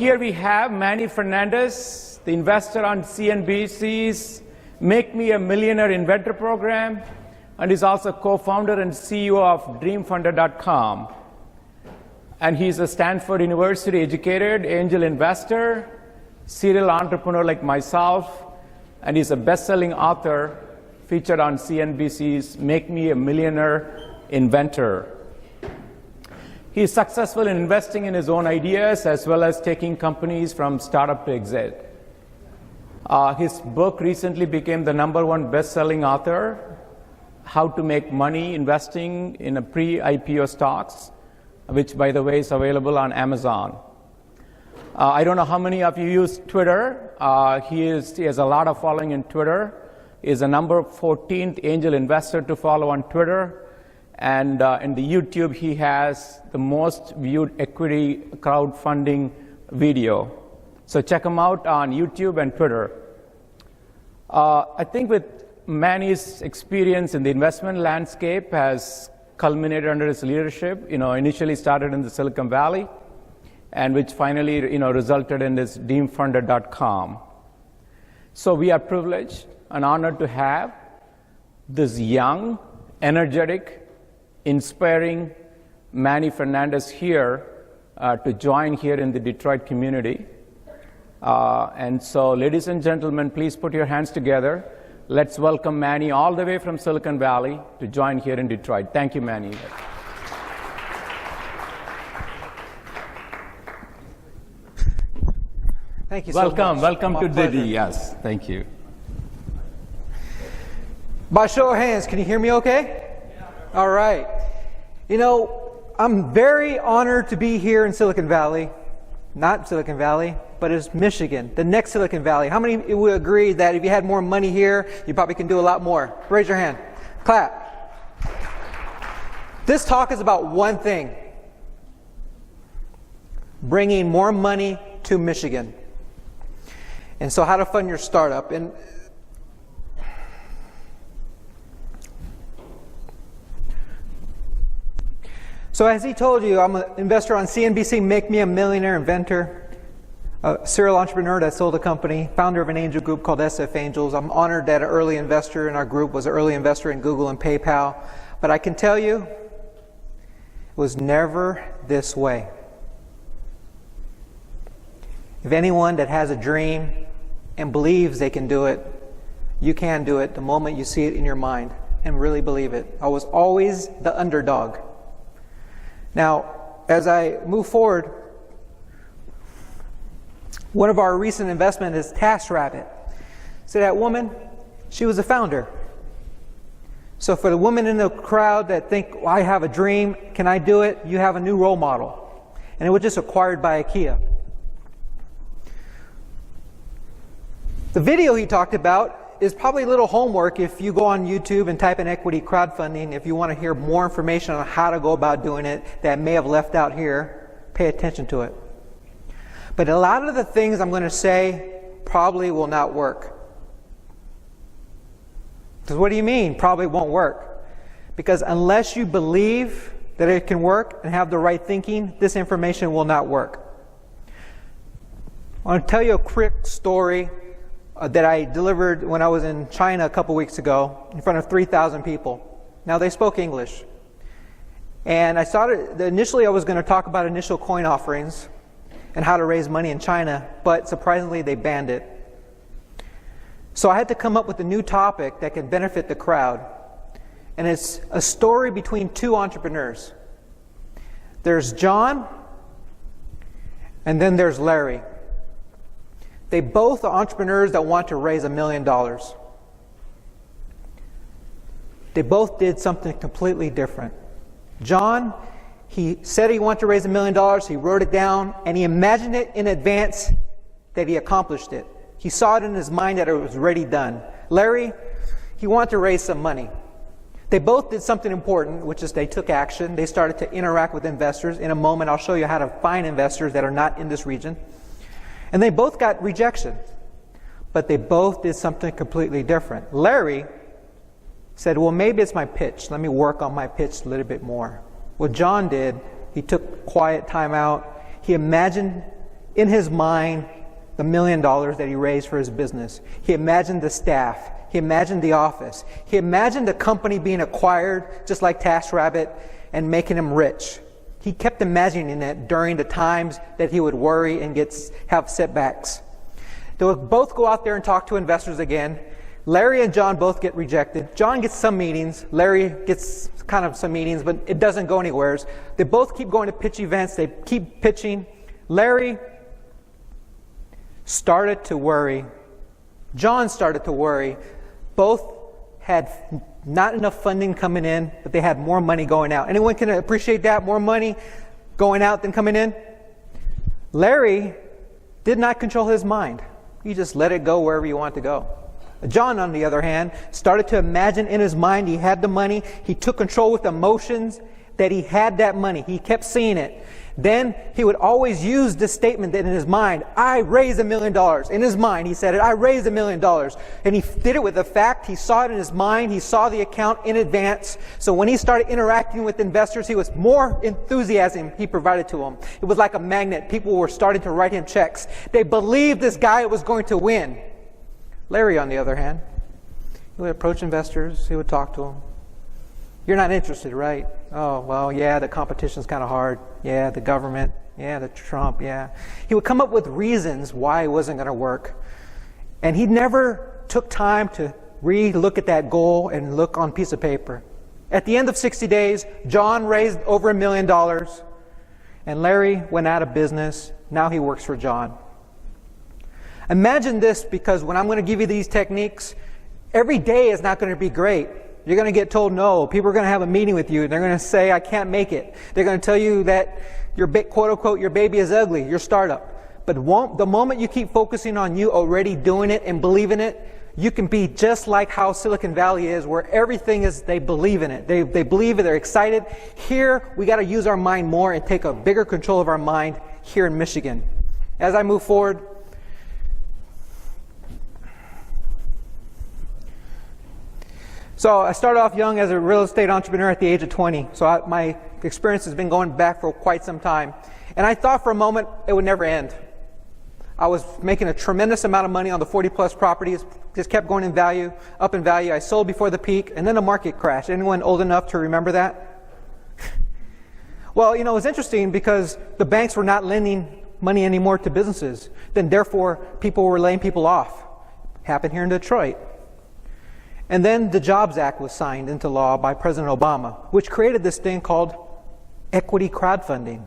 Here we have Manny Fernandez, the investor on CNBC's Make Me a Millionaire Inventor program, and he's also co-founder and CEO of DreamFunder.com. And he's a Stanford University educated angel investor, serial entrepreneur like myself, and he's a best-selling author featured on CNBC's Make Me a Millionaire Inventor. He's successful in investing in his own ideas as well as taking companies from startup to exit. His book recently became the #1 best-selling author, How to Make Money Investing in a Pre-IPO Stocks, which, by the way, is available on Amazon. I don't know how many of you use Twitter. He has a lot of following in Twitter. He is the number 14th angel investor to follow on Twitter. And in the YouTube, he has the most viewed equity crowdfunding video. So check him out on YouTube and Twitter. I think with Manny's experience in the investment landscape has culminated under his leadership. Initially started in the Silicon Valley, and which finally, resulted in this DreamFunder.com. So we are privileged and honored to have this young, energetic, inspiring Manny Fernandez here to join here in the Detroit community. And so, ladies and gentlemen, please put your hands together. Let's welcome Manny all the way from Silicon Valley to join here in Detroit. Thank you, Manny. Thank you so much. Welcome to Diddy. Yes, thank you. By show of hands, can you hear me okay? All right. I'm very honored to be here in Silicon Valley. Not Silicon Valley, but it's Michigan, the next Silicon Valley. How many would agree that if you had more money here, you probably can do a lot more? Raise your hand. Clap. This talk is about one thing: bringing more money to Michigan. And so how to fund your startup. And so as he told you, I'm an investor on CNBC, Make Me a Millionaire Inventor, a serial entrepreneur that sold a company, founder of an angel group called SF Angels. I'm honored that an early investor in our group was an early investor in Google and PayPal. But I can tell you, it was never this way. If anyone that has a dream and believes they can do it, you can do it the moment you see it in your mind and really believe it. I was always the underdog. Now, as I move forward, one of our recent investments is TaskRabbit. So that woman, she was a founder. So for the women in the crowd that think, well, I have a dream, can I do it? You have a new role model. And it was just acquired by IKEA. The video he talked about is probably a little homework if you go on YouTube and type in equity crowdfunding. If you want to hear more information on how to go about doing it that may have left out here, pay attention to it. But a lot of the things I'm going to say probably will not work. Because what do you mean probably won't work? Because unless you believe that it can work and have the right thinking, this information will not work. I want to tell you a quick story that I delivered when I was in China a couple weeks ago in front of 3,000 people. Now, they spoke English. And initially I was going to talk about initial coin offerings and how to raise money in China, but surprisingly they banned it. So I had to come up with a new topic that can benefit the crowd. And it's a story between two entrepreneurs. There's John, and then there's Larry. They both are entrepreneurs that want to raise $1 million. They both did something completely different. John, he said he wanted to raise $1 million, he wrote it down, and he imagined it in advance that he accomplished it. He saw it in his mind that it was already done. Larry, he wanted to raise some money. They both did something important, which is they took action. They started to interact with investors. In a moment, I'll show you how to find investors that are not in this region. And they both got rejection, but they both did something completely different. Larry said, well, maybe it's my pitch. Let me work on my pitch a little bit more. What John did, he took quiet time out. He imagined in his mind the $1 million that he raised for his business. He imagined the staff. He imagined the office. He imagined the company being acquired, just like TaskRabbit, and making him rich. He kept imagining it during the times that he would worry and have setbacks. They would both go out there and talk to investors again. Larry and John both get rejected. John gets some meetings. Larry gets kind of some meetings, but it doesn't go anywhere. They both keep going to pitch events. They keep pitching. Larry started to worry. John started to worry. Both had not enough funding coming in, but they had more money going out. Anyone can appreciate that? More money going out than coming in? Larry did not control his mind. He just let it go wherever you want it to go. John, on the other hand, started to imagine in his mind he had the money. He took control with emotions that he had that money. He kept seeing it. Then he would always use this statement that in his mind, I raised $1 million. In his mind, he said it, I raised $1 million. And he did it with the fact, he saw it in his mind, he saw the account in advance. So when he started interacting with investors, he was more enthusiasm he provided to them. It was like a magnet. People were starting to write him checks. They believed this guy was going to win. Larry, on the other hand, he would approach investors, he would talk to them. You're not interested, right? Oh, well, yeah, the competition's kind of hard. Yeah, the government. Yeah, the Trump, yeah. He would come up with reasons why it wasn't going to work. And he never took time to re-look at that goal and look on a piece of paper. At the end of 60 days, John raised over $1 million, and Larry went out of business. Now he works for John. Imagine this, because when I'm going to give you these techniques, every day is not going to be great. You're going to get told no. People are going to have a meeting with you. They're going to say, I can't make it. They're going to tell you that your quote unquote, your baby is ugly, your startup. But the moment you keep focusing on you already doing it and believing it, you can be just like how Silicon Valley is, where everything is, they believe in it. They believe it, they're excited. Here, we got to use our mind more and take a bigger control of our mind here in Michigan. As I move forward, so I started off young as a real estate entrepreneur at the age of 20. So my experience has been going back for quite some time. And I thought for a moment it would never end. I was making a tremendous amount of money on the 40-plus properties. Just kept going in value, up in value. I sold before the peak, and then the market crashed. Anyone old enough to remember that? Well, you know, it was interesting because the banks were not lending money anymore to businesses. Then therefore, people were laying people off. Happened here in Detroit. And then the Jobs Act was signed into law by President Obama, which created this thing called equity crowdfunding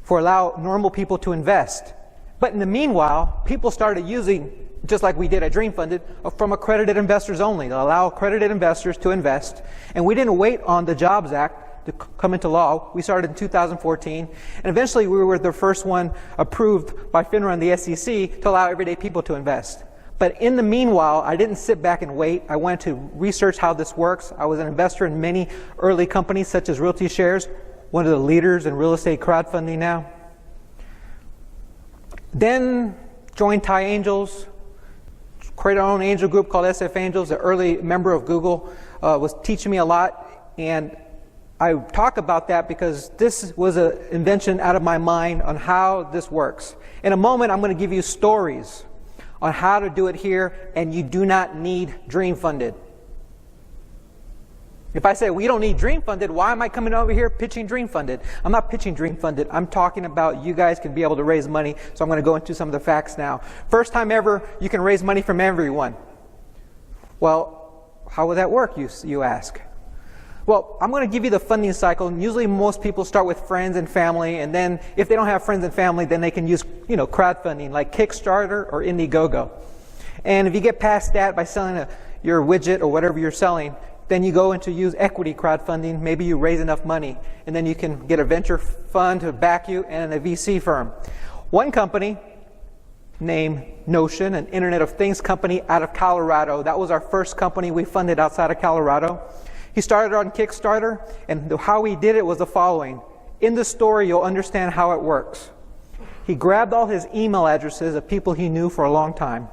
for allow normal people to invest. But in the meanwhile, people started using, just like we did at Dream Funded, from accredited investors only, to allow accredited investors to invest. And we didn't wait on the Jobs Act to come into law. We started in 2014, and eventually we were the first one approved by FINRA and the SEC to allow everyday people to invest. But in the meanwhile, I didn't sit back and wait. I went to research how this works. I was an investor in many early companies such as Realty Shares, one of the leaders in real estate crowdfunding now. Then joined TiECon, created our own angel group called SF Angels. An early member of Google was teaching me a lot. And I talk about that because this was an invention out of my mind on how this works. In a moment, I'm going to give you stories on how to do it here, and you do not need Dream Funded. If I say, well, you don't need Dream Funded, why am I coming over here pitching Dream Funded? I'm not pitching Dream Funded. I'm talking about you guys can be able to raise money, so I'm going to go into some of the facts now. First time ever, you can raise money from everyone. Well, how would that work, you ask? Well, I'm going to give you the funding cycle. And usually most people start with friends and family, and then if they don't have friends and family, then they can use, crowdfunding like Kickstarter or Indiegogo. And if you get past that by selling your widget or whatever you're selling, then you go into use equity crowdfunding. Maybe you raise enough money, and then you can get a venture fund to back you and a VC firm. One company named Notion, an Internet of Things company out of Colorado. That was our first company we funded outside of Colorado. He started on Kickstarter, and how he did it was the following. In the story, you'll understand how it works. He grabbed all his email addresses of people he knew for a long time.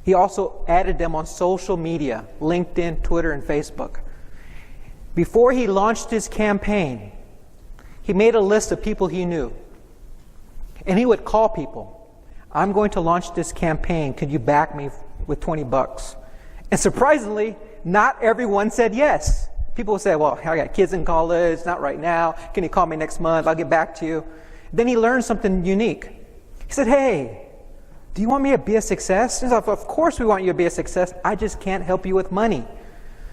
He also added them on social media, LinkedIn, Twitter, and Facebook. Before he launched his campaign, he made a list of people he knew. And he would call people. I'm going to launch this campaign. Could you back me with $20? And surprisingly, not everyone said yes. People would say, well, I got kids in college, not right now. Can you call me next month? I'll get back to you. Then he learned something unique. He said, hey, do you want me to be a success? He said, of course we want you to be a success. I just can't help you with money.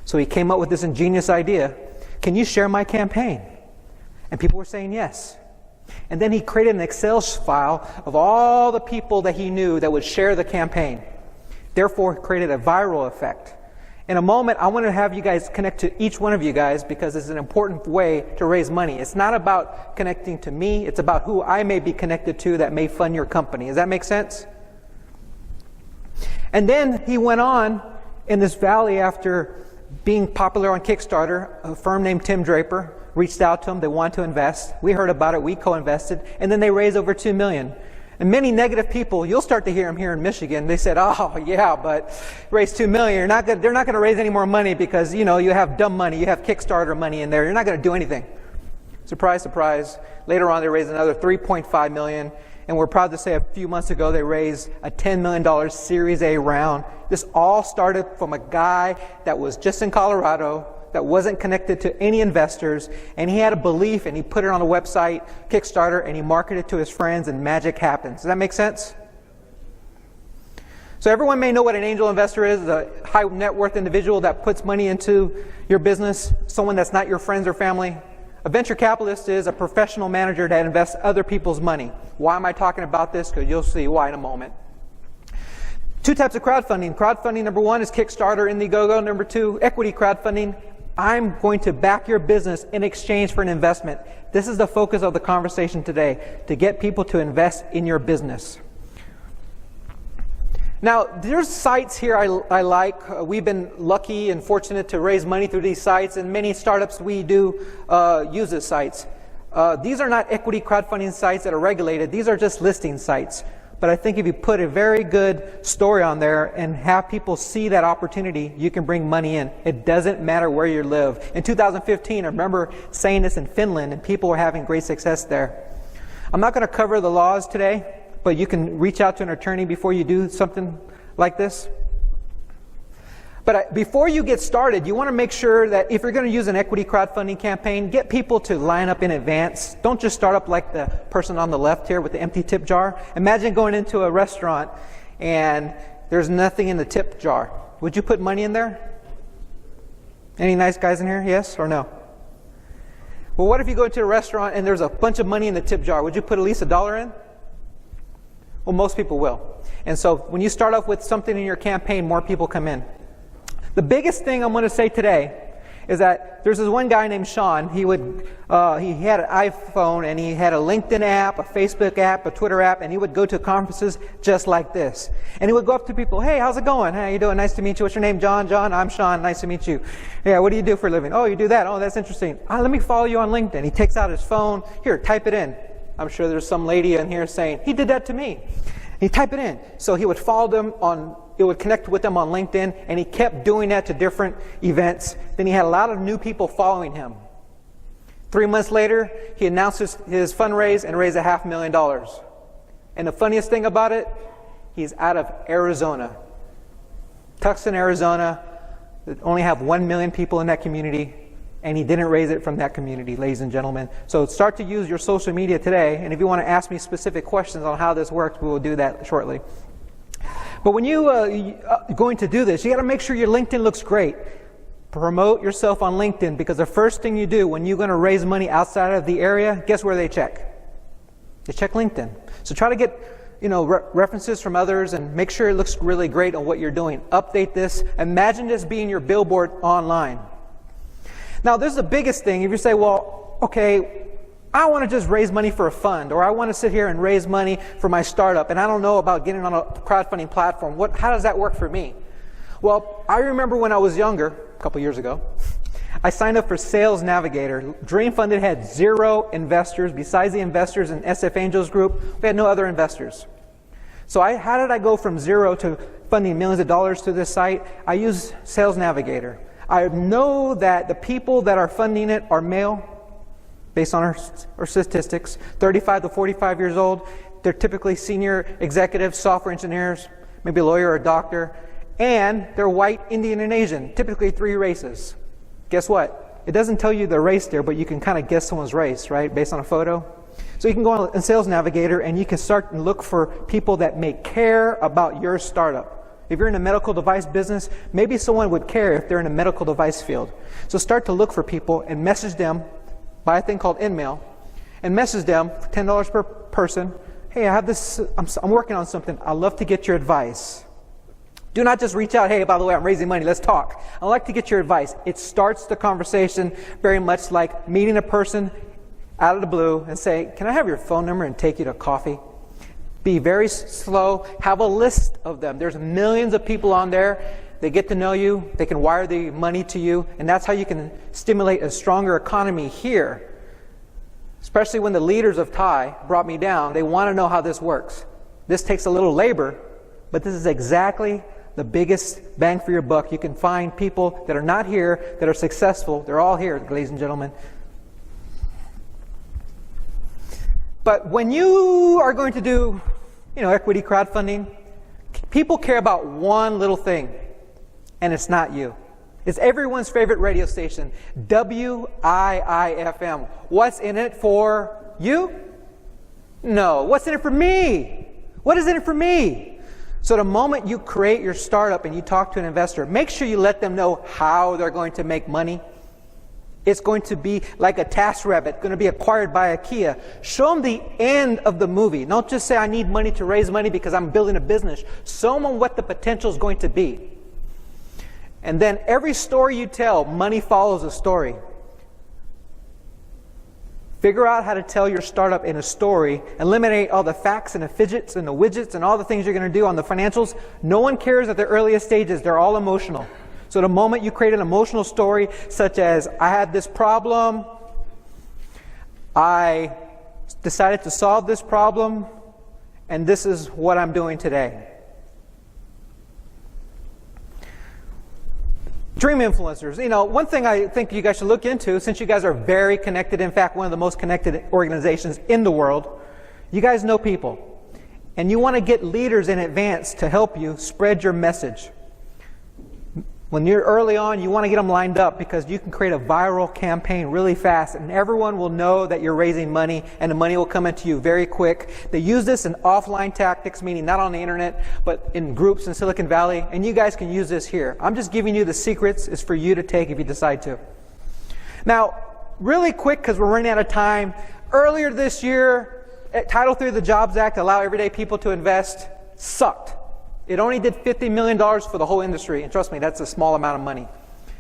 So he came up with this ingenious idea. Can you share my campaign? And people were saying yes. And then he created an Excel file of all the people that he knew that would share the campaign. Therefore, he created a viral effect. In a moment, I want to have you guys connect to each one of you guys because it's an important way to raise money. It's not about connecting to me. It's about who I may be connected to that may fund your company. Does that make sense? And then he went on in this valley after being popular on Kickstarter. A firm named Tim Draper reached out to him. They wanted to invest. We heard about it. We co-invested. And then they raised over $2 million. And many negative people, you'll start to hear them here in Michigan. They said, oh, yeah, but raise $2 million. They're not going to raise any more money because, you have dumb money. You have Kickstarter money in there. You're not going to do anything. Surprise, surprise. Later on, they raised another $3.5 million. And we're proud to say a few months ago, they raised a $10 million Series A round. This all started from a guy that was just in Colorado, that wasn't connected to any investors, and he had a belief, and he put it on a website, Kickstarter, and he marketed it to his friends, and magic happens. Does that make sense? So everyone may know what an angel investor is, a high net worth individual that puts money into your business, someone that's not your friends or family. A venture capitalist is a professional manager that invests other people's money. Why am I talking about this? Because you'll see why in a moment. Two types of crowdfunding. Crowdfunding, number one, is Kickstarter, Indiegogo. Number two, equity crowdfunding. I'm going to back your business in exchange for an investment. This is the focus of the conversation today, to get people to invest in your business. Now, there's sites here I like. We've been lucky and fortunate to raise money through these sites, and many startups we do use these sites. These are not equity crowdfunding sites that are regulated. These are just listing sites. But I think if you put a very good story on there and have people see that opportunity, you can bring money in. It doesn't matter where you live. In 2015, I remember saying this in Finland, and people were having great success there. I'm not going to cover the laws today, but you can reach out to an attorney before you do something like this. But before you get started, you want to make sure that if you're going to use an equity crowdfunding campaign, get people to line up in advance. Don't just start up like the person on the left here with the empty tip jar. Imagine going into a restaurant and there's nothing in the tip jar. Would you put money in there? Any nice guys in here? Yes or no? Well, what if you go into a restaurant and there's a bunch of money in the tip jar? Would you put at least $1 in? Well, most people will. And so when you start off with something in your campaign, more people come in. The biggest thing I'm going to say today is that there's this one guy named Sean. He had an iPhone, and he had a LinkedIn app, a Facebook app, a Twitter app, and he would go to conferences just like this. And he would go up to people, hey, how's it going? Hey, how you doing? Nice to meet you. What's your name? John. John, I'm Sean. Nice to meet you. Yeah, what do you do for a living? Oh, you do that? Oh, that's interesting. Let me follow you on LinkedIn. He takes out his phone. Here, type it in. I'm sure there's some lady in here saying, he did that to me. He type it in. So he would follow them it would connect with them on LinkedIn, and he kept doing that to different events. Then he had a lot of new people following him. 3 months later, he announced his fundraise and raised $500,000. And the funniest thing about it, he's out of Arizona. Tucson, Arizona. They only have 1 million people in that community, and he didn't raise it from that community, ladies and gentlemen. So start to use your social media today, and if you want to ask me specific questions on how this works, we will do that shortly. But when you are going to do this, you got to make sure your LinkedIn looks great. Promote yourself on LinkedIn, because the first thing you do when you're going to raise money outside of the area, guess where they check? They check LinkedIn. So try to get references from others and make sure it looks really great on what you're doing. Update this. Imagine this being your billboard online. Now, this is the biggest thing. If you say, well, okay, I want to just raise money for a fund, or I want to sit here and raise money for my startup, and I don't know about getting on a crowdfunding platform. How does that work for me? Well, I remember when I was younger, a couple years ago, I signed up for Sales Navigator. Dream Funded had 0 investors. Besides the investors in SF Angels Group, we had no other investors. So how did I go from 0 to funding millions of dollars to this site? I used Sales Navigator. I know that the people that are funding it are male, based on our statistics, 35 to 45 years old. They're typically senior executives, software engineers, maybe a lawyer or a doctor, and they're white, Indian, and Asian, typically 3 races. Guess what? It doesn't tell you the race there, but you can kind of guess someone's race, right, based on a photo. So you can go on Sales Navigator and you can start to look for people that may care about your startup. If you're in a medical device business, maybe someone would care if they're in a medical device field. So start to look for people and message them, buy a thing called InMail, and message them for $10 per person. Hey, I have this, I'm working on something. I'd love to get your advice. Do not just reach out, hey, by the way, I'm raising money, let's talk. I'd like to get your advice. It starts the conversation very much like meeting a person out of the blue and say, can I have your phone number and take you to coffee? Be very slow. Have a list of them. There's millions of people on there. They get to know you. They can wire the money to you. And that's how you can stimulate a stronger economy here. Especially when the leaders of TI brought me down, they want to know how this works. This takes a little labor, but this is exactly the biggest bang for your buck. You can find people that are not here, that are successful. They're all here, ladies and gentlemen. But when you are going to do, equity crowdfunding, people care about one little thing, and it's not you. It's everyone's favorite radio station, WIIFM. What's in it for you? No. What's in it for me? What is in it for me? So the moment you create your startup and you talk to an investor, make sure you let them know how they're going to make money. It's going to be like a TaskRabbit, going to be acquired by IKEA. Show them the end of the movie. Don't just say, I need money to raise money because I'm building a business. Show them what the potential is going to be. And then every story you tell, money follows a story. Figure out how to tell your startup in a story. Eliminate all the facts and the fidgets and the widgets and all the things you're going to do on the financials. No one cares at the earliest stages. They're all emotional. So the moment you create an emotional story, such as, I had this problem, I decided to solve this problem, and this is what I'm doing today. Dream influencers. One thing I think you guys should look into, since you guys are very connected, in fact, one of the most connected organizations in the world, you guys know people. And you want to get leaders in advance to help you spread your message. When you're early on, you want to get them lined up because you can create a viral campaign really fast and everyone will know that you're raising money and the money will come into you very quick. They use this in offline tactics, meaning not on the internet, but in groups in Silicon Valley, and you guys can use this here. I'm just giving you the secrets. It's for you to take if you decide to. Now, really quick because we're running out of time. Earlier this year, Title III of the Jobs Act allowed everyday people to invest. Sucked. It only did $50 million for the whole industry, and trust me, that's a small amount of money.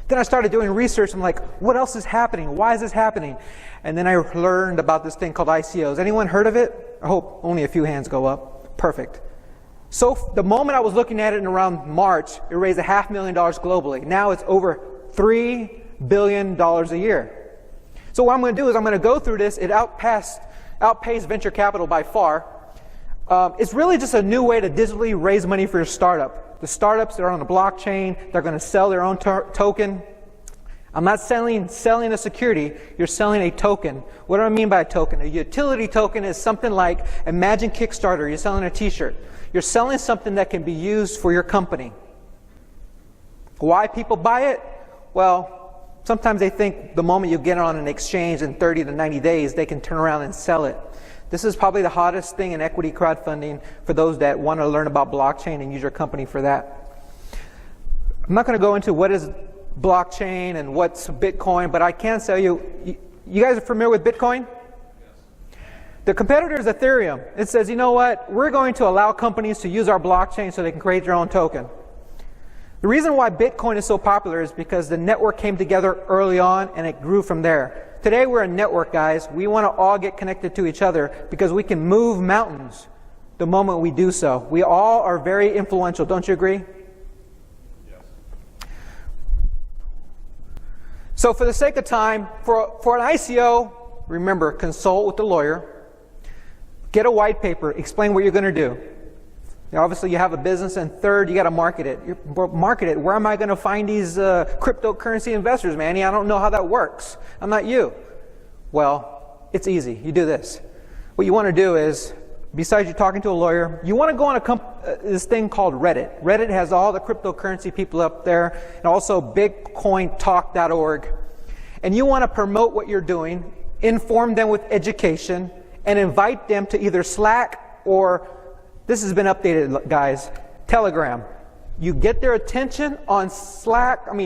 Then I started doing research. I'm like, what else is happening? Why is this happening? And then I learned about this thing called ICOs. Anyone heard of it? I hope only a few hands go up. Perfect. So the moment I was looking at it in around March, it raised $500,000 globally. Now it's over $3 billion a year. So what I'm going to do is I'm going to go through this. It outpaced venture capital by far. It's really just a new way to digitally raise money for your startup. The startups that are on the blockchain, they're going to sell their own token. I'm not selling a security, you're selling a token. What do I mean by a token? A utility token is something like, imagine Kickstarter, you're selling a t-shirt. You're selling something that can be used for your company. Why people buy it? Well, sometimes they think the moment you get it on an exchange in 30 to 90 days, they can turn around and sell it. This is probably the hottest thing in equity crowdfunding for those that want to learn about blockchain and use your company for that. I'm not going to go into what is blockchain and what's Bitcoin, but I can tell you, you guys are familiar with Bitcoin? Yes. The competitor is Ethereum. It says, you know what, we're going to allow companies to use our blockchain so they can create their own token. The reason why Bitcoin is so popular is because the network came together early on and it grew from there. Today we're a network, guys. We want to all get connected to each other because we can move mountains the moment we do so. We all are very influential. Don't you agree? Yes. So for the sake of time, for an ICO, remember, consult with the lawyer. Get a white paper. Explain what you're going to do. Obviously, you have a business, and third, you got to market it. Market it. Where am I going to find these cryptocurrency investors, Manny? I don't know how that works. I'm not you. Well, it's easy. You do this. What you want to do is besides you talking to a lawyer, you want to go on this thing called Reddit. Reddit has all the cryptocurrency people up there, and also bitcointalk.org. And you want to promote what you're doing, inform them with education, and invite them to either Slack or, this has been updated, guys, Telegram. You get their attention on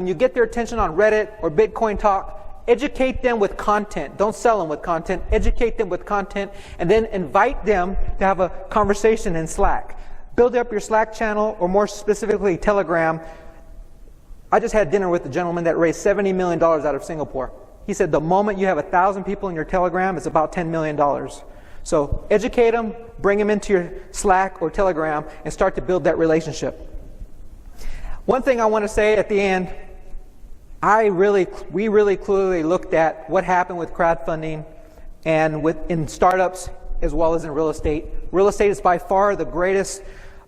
you get their attention on Reddit or Bitcoin Talk. Educate them with content. Don't sell them with content. Educate them with content, and then invite them to have a conversation in Slack. Build up your Slack channel, or more specifically, Telegram. I just had dinner with a gentleman that raised $70 million out of Singapore. He said the moment you have 1,000 people in your Telegram, it's about $10 million. So educate them, bring them into your Slack or Telegram, and start to build that relationship. One thing I want to say at the end, we really clearly looked at what happened with crowdfunding and in startups as well as in real estate. Real estate is by far the greatest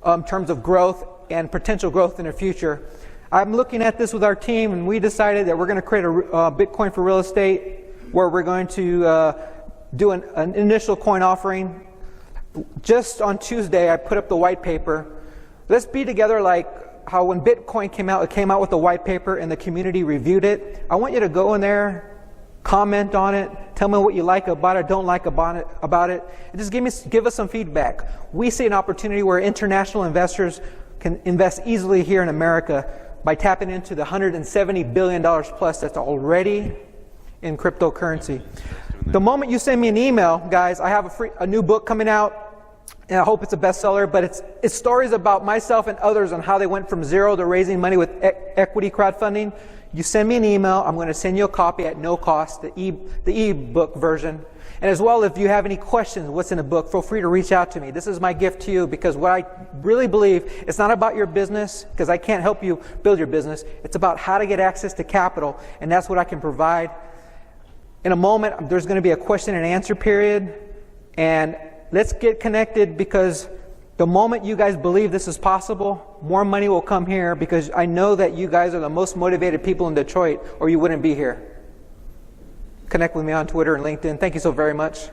in terms of growth and potential growth in the future. I'm looking at this with our team, and we decided that we're going to create a Bitcoin for real estate, where we're going to do an initial coin offering. Just on Tuesday, I put up the white paper. Let's be together like how when Bitcoin came out, it came out with a white paper and the community reviewed it. I want you to go in there, comment on it, tell me what you like about it, don't like about it, and just give us some feedback. We see an opportunity where international investors can invest easily here in America by tapping into the $170 billion plus that's already in cryptocurrency. The moment you send me an email, guys, I have a new book coming out, and I hope it's a bestseller, but it's stories about myself and others on how they went from zero to raising money with equity crowdfunding. You send me an email, I'm going to send you a copy at no cost, the e-book version. And as well, if you have any questions, what's in the book, feel free to reach out to me. This is my gift to you, because what I really believe, it's not about your business, because I can't help you build your business. It's about how to get access to capital, and that's what I can provide. In a moment, there's going to be a question and answer period, and let's get connected, because the moment you guys believe this is possible, more money will come here, because I know that you guys are the most motivated people in Detroit, or you wouldn't be here. Connect with me on Twitter and LinkedIn. Thank you so very much.